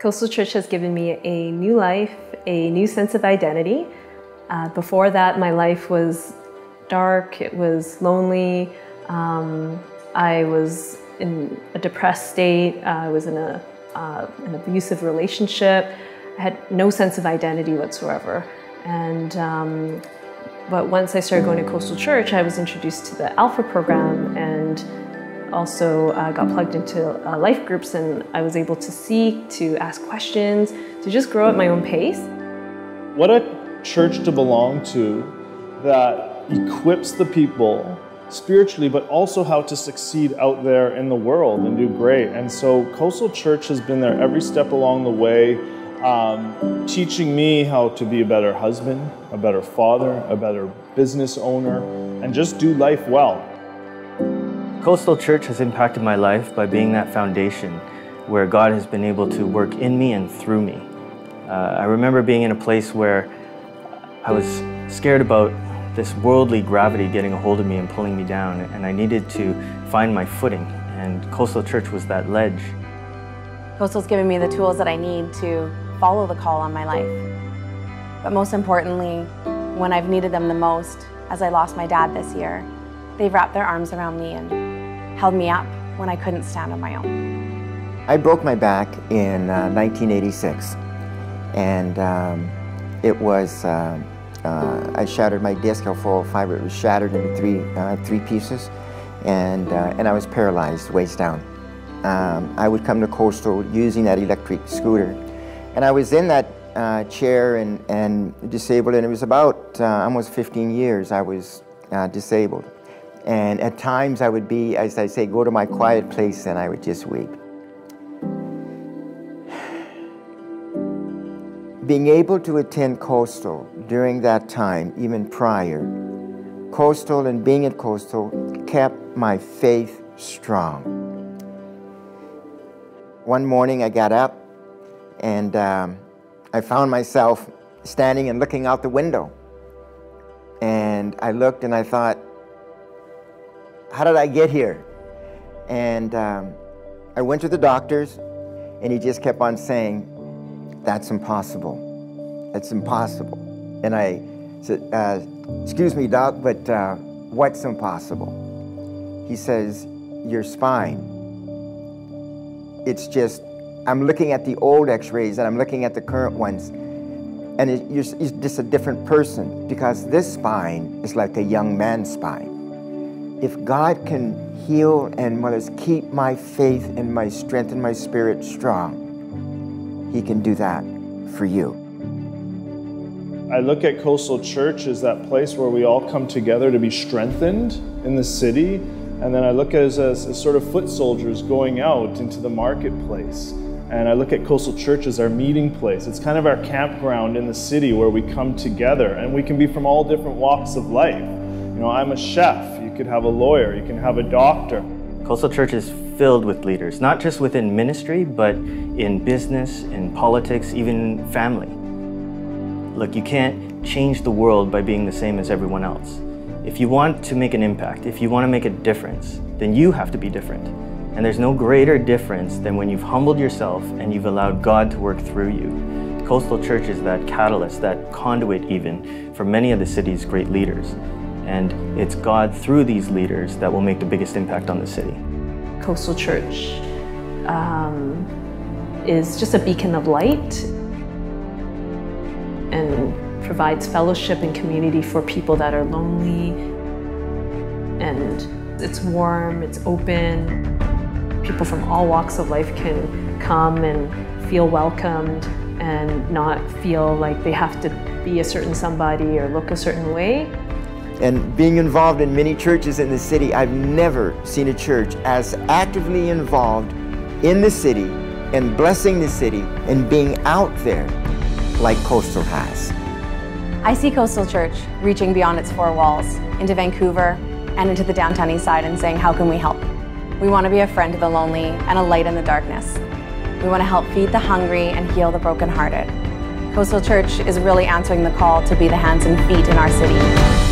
Coastal Church has given me a new life, a new sense of identity. Before that, my life was dark, it was lonely. I was in a depressed state, I was in an abusive relationship. I had no sense of identity whatsoever. But once I started going to Coastal Church, I was introduced to the Alpha program and also got plugged into life groups, and I was able to seek, to ask questions, to just grow at my own pace. What a church to belong to that equips the people spiritually, but also how to succeed out there in the world and do great. And so Coastal Church has been there every step along the way, teaching me how to be a better husband, a better father, a better business owner, and just do life well. Coastal Church has impacted my life by being that foundation where God has been able to work in me and through me. I remember being in a place where I was scared about this worldly gravity getting a hold of me and pulling me down, and I needed to find my footing, and Coastal Church was that ledge. Coastal's given me the tools that I need to follow the call on my life. But most importantly, when I've needed them the most, as I lost my dad this year, they've wrapped their arms around me and held me up when I couldn't stand on my own. I broke my back in 1986, and it was, I shattered my disc, L4, fiber. It was shattered into three pieces, and I was paralyzed, waist down. I would come to Coastal using that electric scooter, and I was in that chair and disabled, and it was about almost 15 years I was disabled. And at times I would be, as I say, go to my quiet place and I would just weep. Being able to attend Coastal during that time, even prior, Coastal and being at Coastal kept my faith strong. One morning I got up and I found myself standing and looking out the window. And I looked and I thought, how did I get here? And I went to the doctors, and he just kept on saying, that's impossible. That's impossible. And I said, excuse me, doc, but what's impossible? He says, your spine. It's just, I'm looking at the old x-rays and I'm looking at the current ones, and you're just a different person, because this spine is like a young man's spine. If God can heal and keep my faith and my strength and my spirit strong, He can do that for you. I look at Coastal Church as that place where we all come together to be strengthened in the city, and then I look at it as sort of foot soldiers going out into the marketplace. And I look at Coastal Church as our meeting place. It's kind of our campground in the city where we come together, and we can be from all different walks of life. You know, I'm a chef, you could have a lawyer, you can have a doctor. Coastal Church is filled with leaders, not just within ministry, but in business, in politics, even family. Look, you can't change the world by being the same as everyone else. If you want to make an impact, if you want to make a difference, then you have to be different. And there's no greater difference than when you've humbled yourself and you've allowed God to work through you. Coastal Church is that catalyst, that conduit even, for many of the city's great leaders. And it's God through these leaders that will make the biggest impact on the city. Coastal Church is just a beacon of light and provides fellowship and community for people that are lonely. And it's warm, it's open. People from all walks of life can come and feel welcomed and not feel like they have to be a certain somebody or look a certain way. And being involved in many churches in the city, I've never seen a church as actively involved in the city and blessing the city and being out there like Coastal has. I see Coastal Church reaching beyond its four walls into Vancouver and into the downtown east side and saying, how can we help? We want to be a friend to the lonely and a light in the darkness. We want to help feed the hungry and heal the brokenhearted. Coastal Church is really answering the call to be the hands and feet in our city.